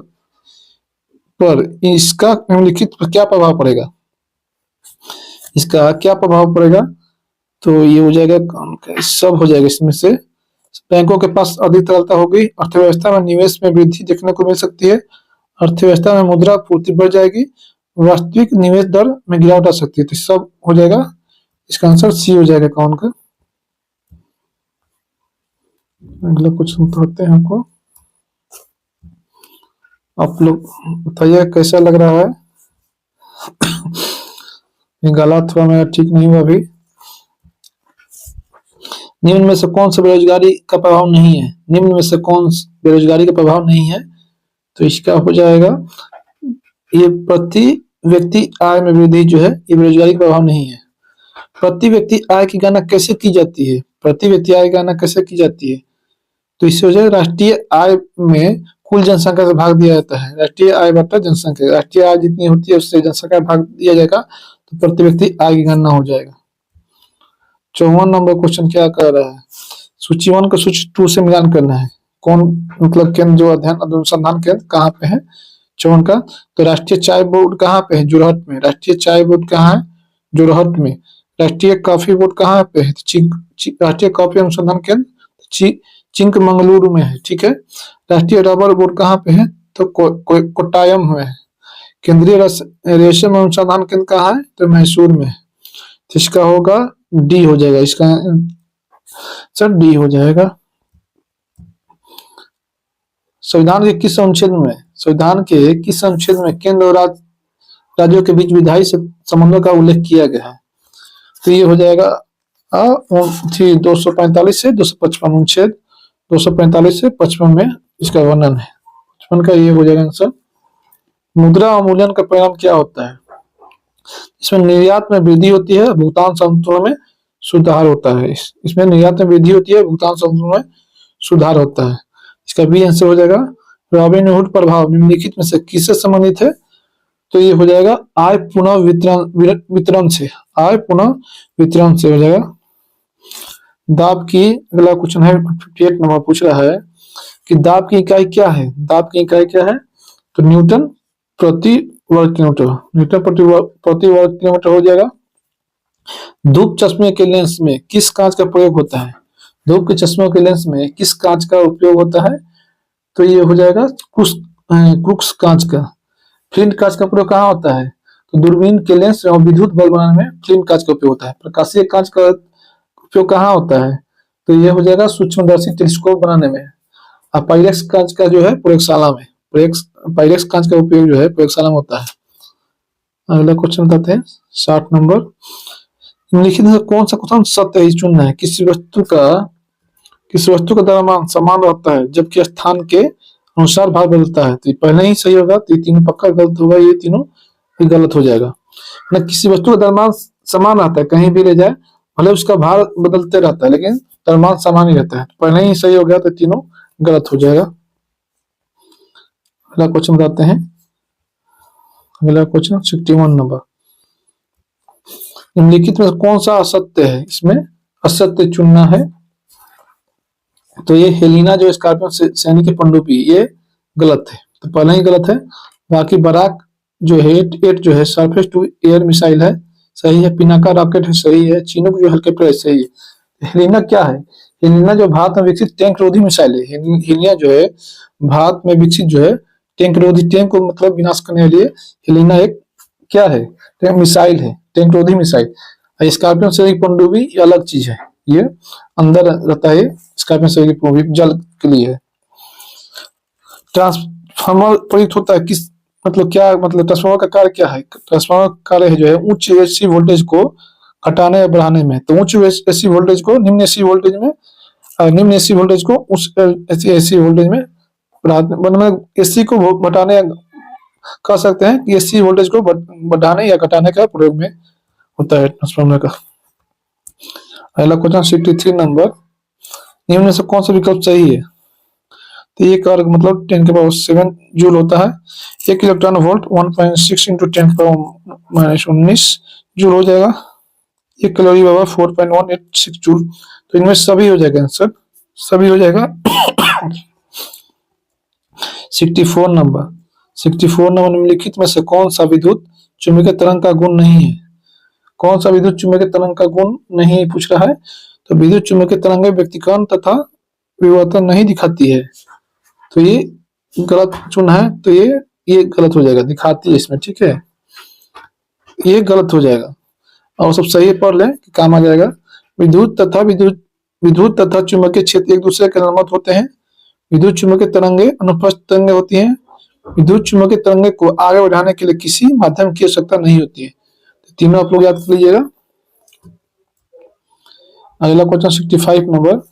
पर इसका निम्नलिखित पर क्या प्रभाव पड़ेगा? इसका क्या प्रभाव पड़ेगा? तो ये हो जाएगा, सब हो जाएगा इसमें से। बैंकों के पास अधिक तरलता होगी, अर्थव्यवस्था में निवेश में वृद्धि देखने को मिल सकती है, अर्थव्यवस्था में मुद्रा पूर्ति बढ़ जाएगी, वास्तविक निवेश दर में गिरावट आ सकती है। तो सब हो जाएगा, इसका आंसर सी हो जाएगा अकाउंट का। अगला क्वेश्चन बताते हैं हमको। आप लोग बताइए कैसा लग रहा है? गलत हुआ, मेरा ठीक नहीं हुआ अभी। निम्न में से कौन सा बेरोजगारी का प्रभाव नहीं है? निम्न में से कौन बेरोजगारी का प्रभाव नहीं है? तो इसका हो जाएगा, ये प्रति व्यक्ति आय में वृद्धि जो है ये बेरोजगारी का प्रभाव नहीं है। प्रति व्यक्ति आय की गणना कैसे की जाती है? प्रति व्यक्ति आय की गणना कैसे की जाती है? तो इससे हो जाएगा, राष्ट्रीय आय में कुल जनसंख्या से भाग दिया जाता है। राष्ट्रीय आय बटा जनसंख्या, राष्ट्रीय आय जितनी होती है उससे जनसंख्या भाग दिया जाएगा, तो प्रति व्यक्ति आय की गणना हो जाएगा। 54 नंबर क्वेश्चन क्या कर रहा है? सूची 1 को सूची 2 से मिलान करना है। कौन मतलब केंद्र, जो अध्ययन अनुसंधान केंद्र कहाँ पे है? 54 का। तो राष्ट्रीय चाय बोर्ड कहाँ पे है? जोरहट में। राष्ट्रीय चाय बोर्ड कहाँ है? जोरहट में। राष्ट्रीय कॉफी बोर्ड कहाँ पे है? राष्ट्रीय कॉफी अनुसंधान केंद्र चिंकमंगलुरु में है, ठीक है। राष्ट्रीय रबर बोर्ड कहाँ पे है? तो कोट्टायम में है। केंद्रीय रेशम अनुसंधान केंद्र कहाँ है? तो मैसूर में है। तो इसका होगा डी हो जाएगा, इसका सर डी हो जाएगा। संविधान के किस अनुच्छेद में, संविधान के किस अनुच्छेद में केंद्र और राज्यों के बीच विधायी संबंधों का उल्लेख किया गया है? तो ये हो जाएगा 245 से 255, अनुच्छेद 245 से 55 में इसका वर्णन है। 55 का ये हो जाएगा आंसर। मुद्रा अवमूल्यन का परिणाम क्या होता है? इसमें निर्यात में वृद्धि होती है, भुगतान संतुलन में सुधार होता है। इसमें निर्यात में वृद्धि होती है, भुगतान संतुलन में सुधार होता है। इसका बी आंसर हो जाएगा। रॉबिनहुड प्रभाव निम्नलिखित में से किससे संबंधित है? तो ये हो जाएगा आय पुनः वितरण से, आय पुनः वितरण से हो जाएगा। दाब की, अगला क्वेश्चन है 58 नंबर पूछ रहा है कि दाब की इकाई क्या है? दाब की इकाई क्या है? तो न्यूटन प्रति वर्ग किलोमीटर, न्यूटन प्रति वर्ग किलोमीटर हो जाएगा। धूप चश्मे के लेंस में किस कांच का प्रयोग होता है? धूप के चश्मों के लेंस में किस कांच का उपयोग होता है? तो ये हो जाएगा क्रूक्स कांच का। फ्लिंट कांच का प्रयोग कहाँ होता है? तो दूरबीन के लेंस और विद्युत बल्ब बनाने में फ्लिंट कांच का उपयोग होता है। प्रकाशीय कांच का उपयोग कहाँ होता है? तो ये हो जाएगा सूक्ष्मदर्शी टेलीस्कोप बनाने में। और पाइरेक्स कांच का जो है प्रयोगशाला में, पाइरेक्स कांच का उपयोग जो है प्रयोगशाला में होता है। अगला क्वेश्चन बताते हैं 60 नंबर। निम्नलिखित में कौन सा क्वेश्चन सत्य है चुनना है? किसी वस्तु का द्रव्यमान समान रहता है जबकि स्थान के अनुसार भार बदलता है। तो पहले ही सही होगा, तो ये तीनों पक्का गलत होगा, ये तीनों भी गलत हो जाएगा ना। किसी वस्तु का द्रव्यमान समान रहता है, कहीं भी ले जाए भले उसका भार बदलते रहता है लेकिन द्रव्यमान समान ही रहता है। पहले ही सही हो गया, तो तीनों गलत हो जाएगा। अगला क्वेश्चन बताते हैं। अगला क्वेश्चन 61 नंबर। निम्नलिखित में कौन सा असत्य है? इसमें असत्य चुनना है। तो ये हेलिना जो स्कॉर्पियन सैनिक की पनडुब्बी, ये गलत है, तो पहले ही गलत है। बाकी बराक जो है 8 जो है सरफेस टू एयर मिसाइल है, सही है। पिनाका रॉकेट है, सही है। चीनूक जो हल्के प्रयास, सही है। हेलिना क्या है? हेलिना जो भारत में विकसित टैंक रोधी मिसाइल है। हेलिना जो है भारत में विकसित जो है टैंक रोधी, टैंक को मतलब विनाश करने के लिए हेलिना एक क्या है? टैंक मिसाइल है, टैंक रोधी मिसाइल। स्कॉर्पियन सैनिक पनडुब्बी ये अलग चीज है, ये अंदर रहता है। स्कॉर्पियन सैनिक पनडुब्बी जल के लिए है। ट्रांसफार्मर प्रयुक्त होता है किस, मतलब क्या, मतलब ट्रांसफार्मर का कार्य क्या है? ट्रांसफार्मर का कार्य है जो है उच्च एसी वोल्टेज को घटाने या बढ़ाने में। तो उच्च एसी वोल्टेज को निम्न एसी वोल्टेज में, निम्न एसी वोल्टेज को उच्च एसी वोल्टेज में मतलब एसी को घटाने, कह सकते हैं कि एसी वोल्टेज को बढ़ाने या घटाने का प्रयोग में होता है ट्रांसफार्मर का। अगला क्वेश्चन 63 नंबर। निम्न में से कौन सा विकल्प सही है? तो एक अर्ग मतलब 10 के पावर 7 जूल होता है। 1 इलेक्ट्रॉन वोल्ट 1.6 इंटू 10 के पावर -19 जूल हो जाएगा। 1 कैलोरी पावर 4.186 जूल। तो इनमें सभी हो जाएगा आंसर, सभी हो जाएगा। 64 नंबर। 64 नंबर, निम्नलिखित में से कौन सा विद्युत चुम्बकीय तरंग का गुण नहीं है? कौन सा विद्युत चुम्बकीय तरंग का गुण नहीं पूछ रहा है? तो विद्युत चुम्बकीय तरंगें व्यतिकरण तथा विवर्तन नहीं दिखाती है, तो ये गलत चुना है, तो ये गलत हो जाएगा, दिखाती है इसमें, ठीक है, ये गलत हो जाएगा। और सब सही पढ़ लें कि काम आ जाएगा। विद्युत तथा चुम्बकीय क्षेत्र एक दूसरे के लंबवत होते हैं। विद्युत चुम्बकीय तरंगे अनुप्रस्थ तरंगे होती हैं। विद्युत चुम्बकीय तरंगे को आगे बढ़ाने के लिए किसी माध्यम की आवश्यकता नहीं होती है। तो तीनों आप लोग याद कर लीजिएगा। अगला question 65 number,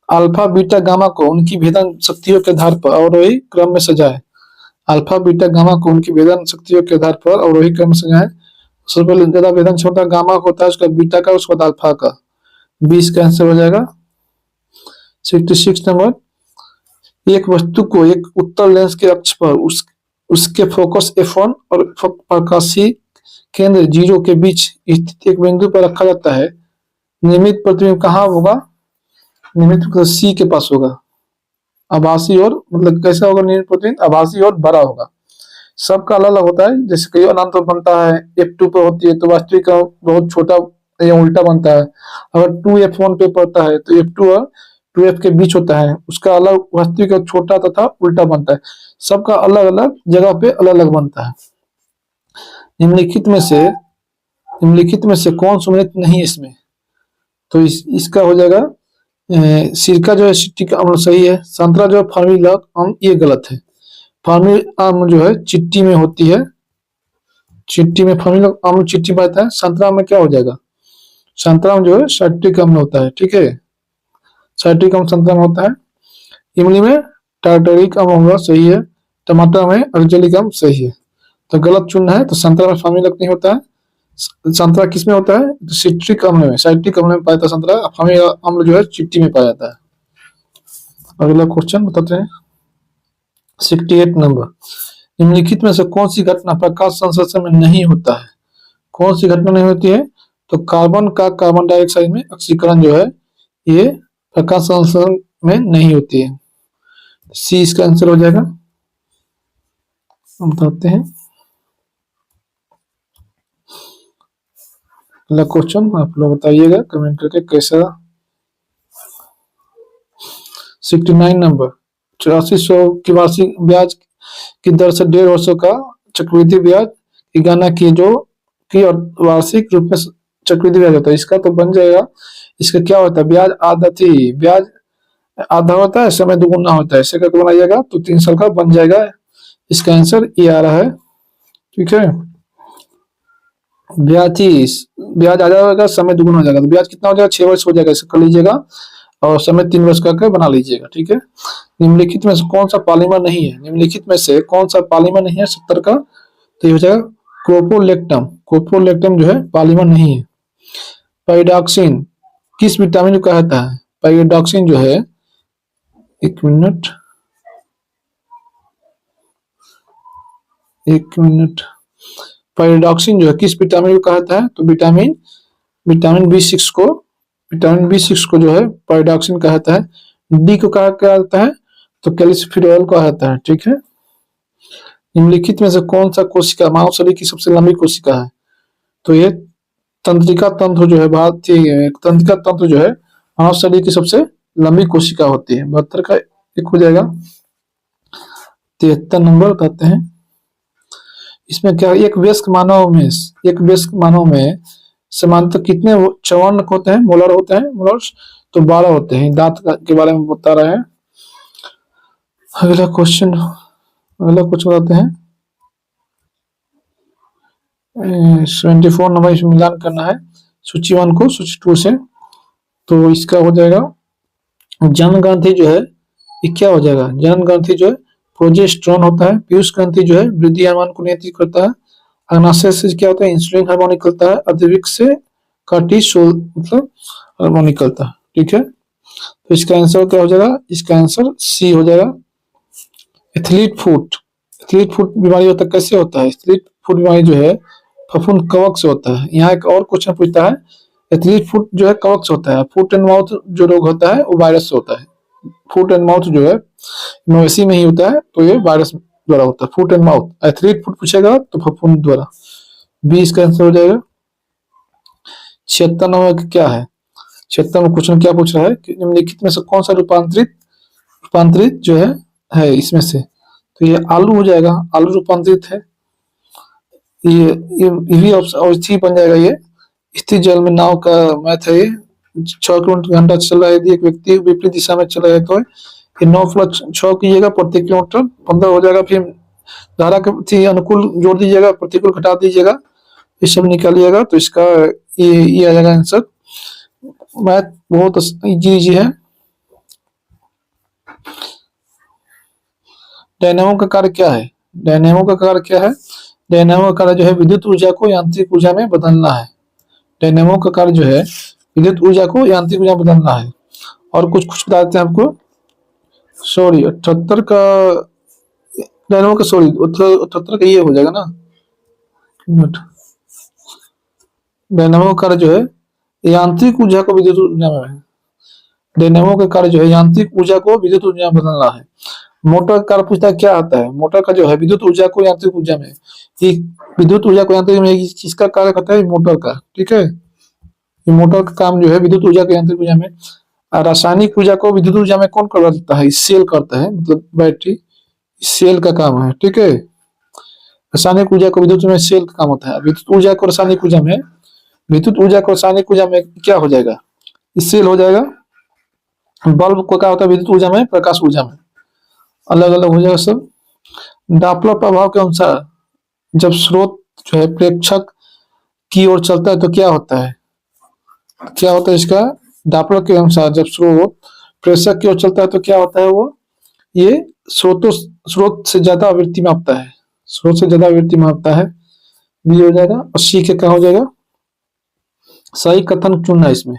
alpha beta gamma को उनकी भेदन शक्तियों के आधार पर अवरोही क्रम में सजाए। अल्फा बीटा गामा को उनकी भेदन शक्तियों के आधार पर अवरोही क्रम में सजाए। सबसे पहले ज्यादा भेदन क्षमता गामा का होता है, उसका बीटा का, उसके बाद अल्फा का। 20 का आंसर हो जाएगा। 66 नंबर, एक वस्तु को एक उत्तल लेंस के अक्ष पर उसके फोकस F1 और प्रकाशीय केंद्र 0 के बीच स्थित एक बिंदु पर रखा जाता है। नियमित प्रतिबिंब कहाँ होगा? नियमित सी के पास होगा। आभासी और मतलब कैसा होगा नियमित प्रतिबिंब? आभासी और बड़ा होगा। सबका अलग अलग होता है, जैसे कई अनंत बनता है, F2 पे होती है तो वास्तविक का बहुत छोटा या उल्टा बनता है। अगर 2F1 पे पड़ता है तो F2 और 2F के बीच होता है, उसका अलग वास्तविक का छोटा तथा उल्टा बनता है। सबका अलग अलग जगह पे अलग अलग बनता है। निम्नलिखित में से कौन सम्मिलित नहीं है इसमें? तो इसका हो जाएगा सिरका जो है सिट्रिक अम्ल सही है। संतरा जो है फॉर्मिलिक अम्ल, ये गलत है। फॉर्मिलिक अम्ल जो है चिट्टी में होती है, चिट्टी में फॉर्मिलिक अम्ल चिट्टी में आता है। संतरा में क्या हो जाएगा? संतरा में जो है साइट्रिक अम्ल होता है, ठीक है, साइट्रिक अम्ल संतरा में होता है। इमली में टार्टरिक अम्ल होगा, सही है। टमाटर में अर्जेलिक अम्ल, सही है। तो गलत चुनना है, तो संतरा में फॉर्मिलिक नहीं होता है। संतरा किस में होता है? तो सिट्रिक अम्ल में, साइट्रिक अम्ल में पाया जाता है संतरा। फॉर्मिलिक अम्ल जो है चिट्टी में पाया जाता है। अगला क्वेश्चन बताते हैं 68 नंबर, निम्नलिखित में से कौन सी घटना प्रकाश संश्लेषण में नहीं होता है? कौन सी घटना नहीं होती है? तो कार्बन का कार्बन डाइऑक्साइड में ऑक्सीकरण जो है ये प्रकाश संश्लेषण में नहीं होती है। सी इसका आंसर हो जाएगा। हम बताते हैं अगला क्वेश्चन, आप लोग बताइएगा कमेंट करके कैसा। 69 नंबर, 8400 की वार्षिक ब्याज की दर से 1.5 वर्षों का चक्रवृद्धि ब्याज की गणना की जो कि और वार्षिक रूप में चक्रवृद्धि ब्याज होता है। इसका तो बन जाएगा, इसका क्या होता है? ब्याज ब्याज आधा होता है, समय दुगुना होता है। इसे करके बनाइएगा तो 3 साल का बन जाएगा। इसका आंसर ये आ रहा है, ठीक है। ब्याज आ जाएगा, समय दुगुना हो जाएगा, तो ब्याज कितना हो जाएगा? 6 वर्ष हो जाएगा। इसे कर लीजिएगा और समय 3 वर्ष करके बना लीजिएगा, ठीक है। निम्नलिखित में से कौन सा पॉलीमर नहीं है? निम्नलिखित में से कौन सा पॉलीमर नहीं है 70 का? तो ये हो जाएगा क्रोपोलेक्टम। क्रोपोलेक्टम जो है पॉलीमर नहीं है। पाइरोडॉक्सिन किस विटामिन को कहता है? पाइरोडॉक्सिन जो है, एक मिनट, पाइरोडॉक्सिन जो है किस विटामिन को कहता है? तो विटामिन B6 को, विटामिन B6 को जो है पाइरोडॉक्सिन कहता है। डी को कहा कहता है? तो कैल्सिफेरॉल को कहता है, ठीक है। निम्नलिखित में से कौन सा कोशिका मानव शरीर की सबसे लंबी कोशिका है? तो ये तंत्रिका तंत्र जो है, भारतीय तंत्रिका तंत्र जो है मानव शरीर की सबसे लंबी कोशिका होती है। 72 का एक हो जाएगा। 73 नंबर बताते हैं, इसमें क्या, एक वयस्क मानव में समानतः कितने चवर्ण होते हैं, मोलर होते हैं? मोलर्स तो 12 होते हैं। दांत के बारे में बता रहे हैं। अगला क्वेश्चन बताते हैं 74 नंबर, इसमें मिलान करना है सूची 1 को सूची 2 से। तो इसका हो जाएगा जनन ग्रंथि जो है ये क्या हो जाएगा? जनन ग्रंथि जो है प्रोजेस्टेरोन होता है। पीयूष ग्रंथि जो है वृद्धि हार्मोन को नियंत्रित करता है। अग्नाशय से क्या होता है? इंसुलिन हार्मोन निकलता है। अधिवृक्क से कार्टिसोल मतलब हार्मोन निकलता है, ठीक है। तो इसका आंसर क्या हो जाएगा? इसका आंसर सी हो जाएगा। एथलीट फुट बीमारी होता है, कैसे होता है? एथलीट फुट बीमारी जो है फफूंद कवक से होता है। यहाँ एक और क्वेश्चन पूछता है, एथलीट फुट जो है कवक से होता है। फुट एंड माउथ जो रोग होता है वो वायरस से होता है। फुट एंड माउथ जो है मवेशी में ही होता है, तो ये वायरस द्वारा होता है, foot and mouth. Athlete foot पूछेगा तो फफूंद द्वारा। बी इसका आंसर हो जाएगा। 76 नंबर क्या है? 76 में क्वेश्चन क्या पूछ रहा है कि निम्नलिखित में से कौन सा रूपांतरित रूपांतरित जो है इसमें से, तो ये आलू हो जाएगा, आलू रूपांतरित है। ये भी अवस्थी बन जाएगा। ये स्थिर जल में नाव का मैथ है। ये 6 किलोमीटर घंटा चल रहा है यदि एक व्यक्ति विपरीत दिशा में चला है तो ये 9 प्लस 6 कीजिएगा प्रति किलोमीटर 15 हो जाएगा। फिर धारा के अनुकूल जोड़ दीजिएगा, प्रतिकूल घटा दीजिएगा, ये सब निकालिएगा तो इसका ये आ जाएगा आंसर। मैथ बहुत इजी है। डायनेमो का कार्य क्या है? डायनेमो का कार्य क्या है? डायनेमो का कार्य जो है विद्युत ऊर्जा को यांत्रिक ऊर्जा में बदलना है। डायनेमो का कार्य जो है विद्युत ऊर्जा को यांत्रिक ऊर्जा में बदलना है। और कुछ बता देते हैं आपको। सॉरी 78 का डायनेमो का, सॉरी 78 का ये हो जाएगा ना। डायनेमो का कार्य जो है यांत्रिक ऊर्जा को विद्युत ऊर्जा में है। डायनेमो का कार्य जो है यांत्रिक ऊर्जा को विद्युत ऊर्जा में बदलना है। मोटर का कार्य पूछता है क्या आता है? मोटर का जो है विद्युत ऊर्जा को यांत्रिक ऊर्जा में, विद्युत ऊर्जा को यांत्रिक में किसका कार्य करता है? मोटर का। ठीक है, ये मोटर का काम जो है विद्युत ऊर्जा को यांत्रिक ऊर्जा में। रासायनिक ऊर्जा को विद्युत ऊर्जा में कौन करवा देता है? सेल करता है, मतलब बैटरी, सेल का काम है। ठीक है, रासायनिक ऊर्जा को विद्युत में सेल का काम होता है। विद्युत ऊर्जा को रासायनिक ऊर्जा में, विद्युत ऊर्जा को रासायनिक ऊर्जा में क्या हो जाएगा? सेल हो जाएगा। बल्ब को क्या होता है विद्युत ऊर्जा में? प्रकाश ऊर्जा में। अलग अलग हो जाएगा सब। डापलर प्रभाव के अनुसार जब स्रोत जो है प्रेक्षक की ओर चलता है तो क्या होता है? क्या होता है इसका? डापलर के अनुसार जब स्रोत प्रेक्षक की ओर चलता है तो क्या होता है? वो ये स्रोत से ज्यादा आवृत्ति मापता है, स्रोत से ज्यादा आवृत्ति मापता है। बी हो जाएगा। और सी के क्या हो जाएगा? सही कथन चुनना है इसमें।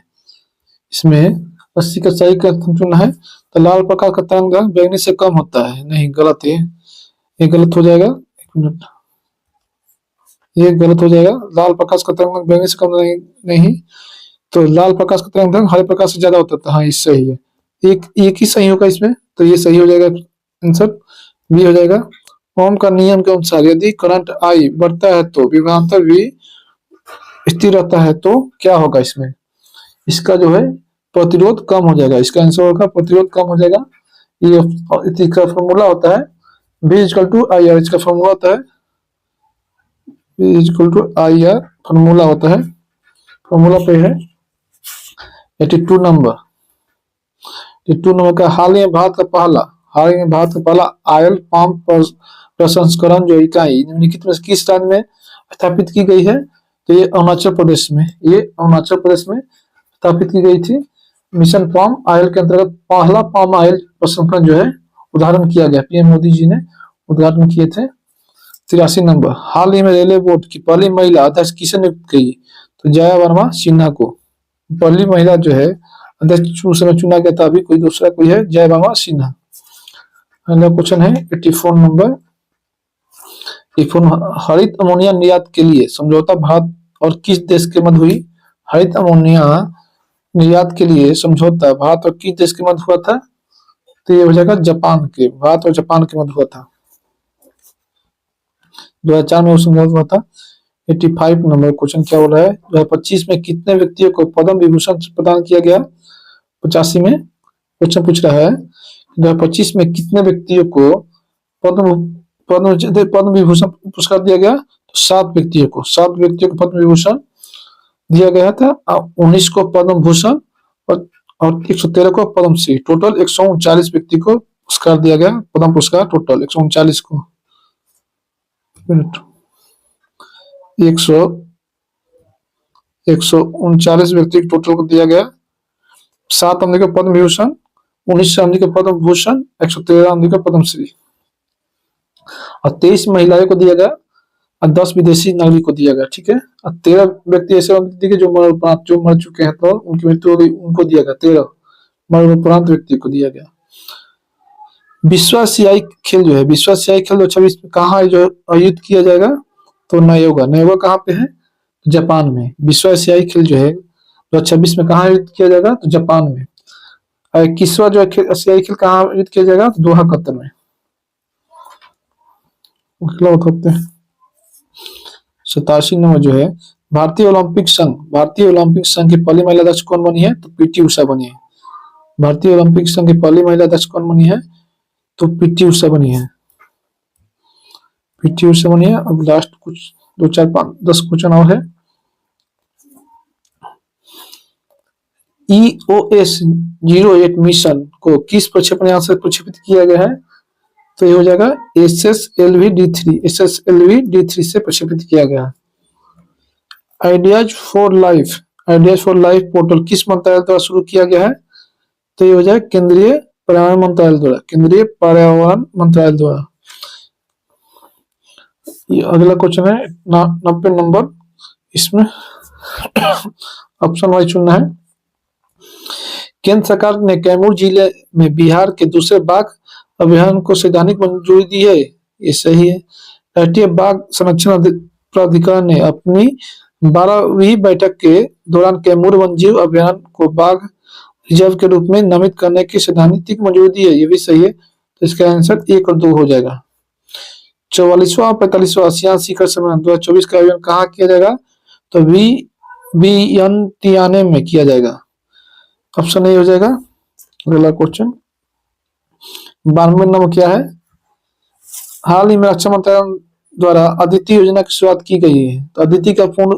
इसमें 80 का सही कथन चुनना है। तो लाल प्रकाश का तरंग दैर्घ्य बैंगनी से कम होता है। नहीं, गलत है, ये गलत हो जाएगा। एक मिनट, ये गलत हो जाएगा। लाल प्रकाश का तरंग दैर्घ्य बैंगनी से कम नहीं, तो लाल प्रकाश का तरंग दैर्घ्य हरे प्रकाश से ज्यादा होता था। हाँ, ये सही है। एक ही सही होगा इसमें, तो ये सही हो जाएगा आंसर। बी हो जाएगा। ओम का नियम के अनुसार यदि करंट आई बढ़ता है तो विभवांतर भी स्थिर रहता है तो क्या होगा इसमें? इसका जो है प्रतिरोध कम हो जाएगा। इसका आंसर होगा प्रतिरोध कम हो जाएगा। ये इसका फॉर्मूला होता है V = IR। इसका फॉर्मूला होता है V = IR, फॉर्मूला होता है। फॉर्मूला पे है 82 नंबर। 82 नंबर का हाल ही में भारत का पहला ऑयल पंप प्रसंस्करण जो इकाई निम्नलिखित में किस राज्य में स्थापित की गई है? तो ये अरुणाचल प्रदेश में, ये अरुणाचल प्रदेश में स्थापित की गई थी। मिशन पाम ऑयल के अंतर्गत पहला पाम ऑयल प्रसंस्करण जो है उद्घाटन किया गया। पीएम मोदी जी ने उद्घाटन किए थे। 83 नंबर, हाल ही में रेलवे बोर्ड की पहली महिला अध्यक्ष किसे नियुक्त की? तो जया वर्मा सिन्हा को पहली महिला जो है अध्यक्ष उस समय चुना गया था। अभी कोई दूसरा कोई है, जया वर्मा सिन्हा। अगला क्वेश्चन है 84 नंबर। हरित अमोनिया निर्यात के लिए समझौता भारत और किस देश के मध्य हुई? हरित अमोनिया निर्यात के लिए समझौता भारत और किस देश के मध्य हुआ था? तो ये हो जाएगा जापान के, भारत और जापान के मध्य हुआ था। 2004 में समझौता हुआ था। 85 नंबर क्वेश्चन क्या हो रहा है? 2025 में कितने व्यक्तियों को पद्म विभूषण प्रदान किया गया? 85 में क्वेश्चन पूछ रहा है 2025 में कितने व्यक्तियों को पद्म विभूषण पुरस्कार दिया गया? तो 7 व्यक्तियों को पद्म विभूषण दिया गया था। 19 को पद्म भूषण और 113 को पद्म श्री। टोटल 139 व्यक्ति को पुरस्कार दिया गया, पद्म पुरस्कार टोटल 139 को। 139 व्यक्ति टोटल को दिया गया। 7 आदमी को पद्म विभूषण, 19 आदमी को पद्म भूषण, 113 आदमी को पद्म श्री और 23 महिलाओं को दिया गया और 10 विदेशी नागरिक को दिया गया। ठीक है, और 13 व्यक्ति ऐसे दिए जो मर चुके हैं तो उनकी मृत्यु हो गई, उनको दिया गया। 13 मरणोपरांत व्यक्ति को दिया गया। विश्व एशियाई खेल जो है, विश्व एशियाई खेल 2026 में कहाँ जो आयोजित किया जाएगा? तो नयोगा कहाँ पे है? जापान में। विश्व एशियाई खेल जो है 2026 में कहाँ आयोजित किया जाएगा? तो जापान में। 21वां जो एशियाई खेल कहाँ आयोजित किया जाएगा? तो दोहा, कतर में। अगला बताते हैं 87 नंबर जो है, भारतीय ओलंपिक संघ की पहली महिला अध्यक्ष कौन बनी है? तो पीटी उषा बनी है। भारतीय ओलंपिक संघ की पहली महिला अध्यक्ष कौन बनी है? तो पीटी उषा बनी है। पीटी उषा बनी है। अब लास्ट कुछ 2 4 5 10 क्वेश्चन और है। EOS 08 मिशन को किस प्रक्षेपण यान से प्रक्षेपित किया गया है? तो ये हो जाएगा SSLV-D3 से प्रक्षेपित किया गया है। आइडियाज फॉर लाइफ पोर्टल किस मंत्रालय द्वारा शुरू किया गया है? तो ये हो जाएगा केंद्रीय पर्यावरण मंत्रालय द्वारा। ये अगला क्वेश्चन है 90 नंबर। इसमें ऑप्शन वाइज चुनना है। केंद्र सरकार ने कैमूर जिले में बिहार के दूसरे बाघ अभ्यारण्य को सैद्धांतिक मंजूरी दी है। ये सही है। राष्ट्रीय बाघ संरक्षण प्राधिकरण ने अपनी 12वीं बैठक के दौरान कैमूर वन्यजीव अभ्यारण्य को बाघ रिजर्व के रूप में नामित करने की सैद्धांतिक मंजूरी दी है। ये भी सही है। तो इसका आंसर 1 और 2 हो जाएगा। 44वां 45वां आसियान शिखर सम्मेलन 2024 का आयोजन कहाँ किया जाएगा? तो वियंतियाने में किया जाएगा। ऑप्शन ए हो जाएगा। अगला क्वेश्चन 92 नंबर क्या है? हाल ही में रक्षा मंत्रालय द्वारा अदिति योजना की शुरुआत की गई है। तो अदिति का पूर्ण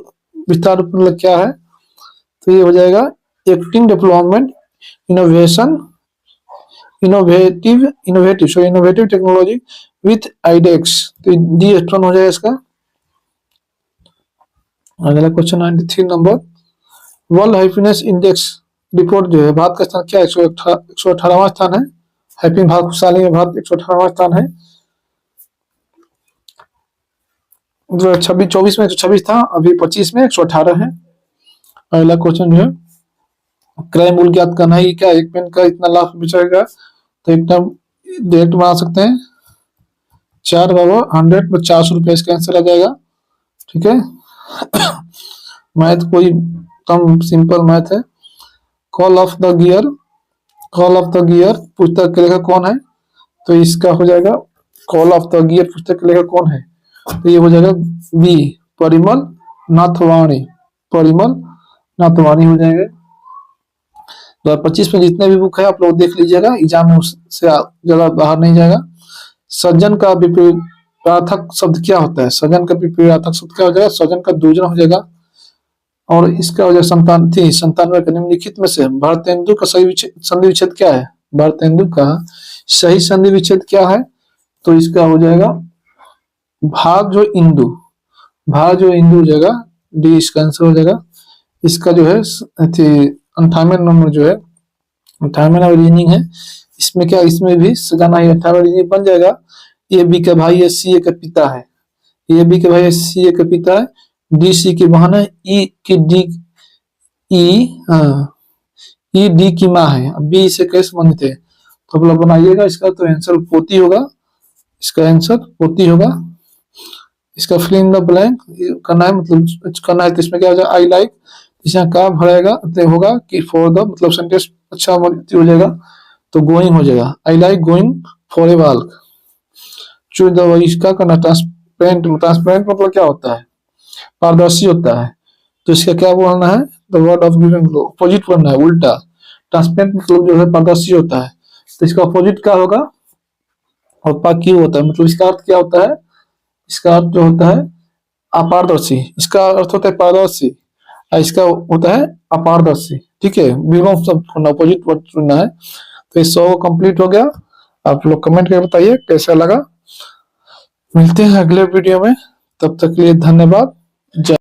विस्तार मतलब क्या है? तो ये हो जाएगा acting development innovative technology with iDEX. तो डी ऑप्शन हो जाएगा इसका। अगला question 93 number, world happiness index report जो है, भारत का स्थान क्या है? 118वां स्थान है। हैप्पी भारत खुशहाली में भारत 118वां स्थान है। 24 में 126 था, अभी 25 में 118 है। अगला क्वेश्चन जो है, क्रय मूल्य ज्ञात करना है। क्या एक पेन का इतना लाभ बचेगा? तो एकदम डायरेक्ट बना सकते हैं। 4 बाबा 100 पर 400 रुपये इसका आंसर आ जाएगा। ठीक है। मैथ कोई कम सिंपल मैथ है। कॉल ऑफ द गियर पुस्तक के लेखक कौन है? तो इसका हो जाएगा कॉल ऑफ द गियर पुस्तक के लेखक कौन है? तो ये हो जाएगा बी परिमल नाथवाणी हो जाएगा। 2025 में जितने भी बुक है आप लोग देख लीजिएगा, एग्जाम में उससे ज्यादा बाहर नहीं जाएगा। सज्जन का विपरीतार्थक शब्द क्या होता है? सज्जन का विपरीतार्थक शब्द क्या हो जाएगा? सज्जन का दूजन हो जाएगा। और इसका हो जाएगा 97 का निम्नलिखित में से भारतेंदु का सही संधि विच्छेद क्या है? भारतेंदु का सही संधि विच्छेद क्या है? तो इसका हो जाएगा भार जो इंदु हो जाएगा। डी इसका आंसर हो जाएगा। इसका जो है 98 नंबर जो है 98वां रीजनिंग है। इसमें क्या, इसमें भी सजाना ही 98वां रीजनिंग बन जाएगा। ए बी का भाई है, सी ए का पिता है। ए बी के भाई है, सी ए का पिता है। डी सी की बहन है, ई डी की माँ है। बी से कैसे संबंधित है? तो आप लोग बनाइएगा इसका। तो आंसर पोती होगा। इसका आंसर पोती होगा। इसका फिल इन द ब्लैंक करना है, मतलब करना है। तो इसमें क्या हो जाएगा? आई लाइक, इसमें क्या भरेगा तो होगा कि फॉर द, मतलब सेंटेंस अच्छा हो जाएगा तो गोइंग हो जाएगा। I like going for a walk. Choose the, इसका करना ट्रांसपेरेंट मतलब क्या होता है? पारदर्शी होता है। तो इसका क्या बोलना है? The word of given opposite बोलना है, उल्टा। ट्रांसपेरेंट मतलब जो है पारदर्शी होता है। तो इसका अपोजिट क्या होगा? opaque होता है। मतलब इसका अर्थ क्या होता है? इसका अर्थ जो होता है अपारदर्शी। इसका अर्थ होता है पारदर्शी, इसका होता है अपारदर्शी। ठीक है। विलोम शब्द अपोजिट वर्ड चुनना है। तो ये 100 कंप्लीट हो गया। आप लोग कमेंट करके बताइए कैसा लगा। मिलते हैं अगले वीडियो में, तब तक के लिए धन्यवाद। जय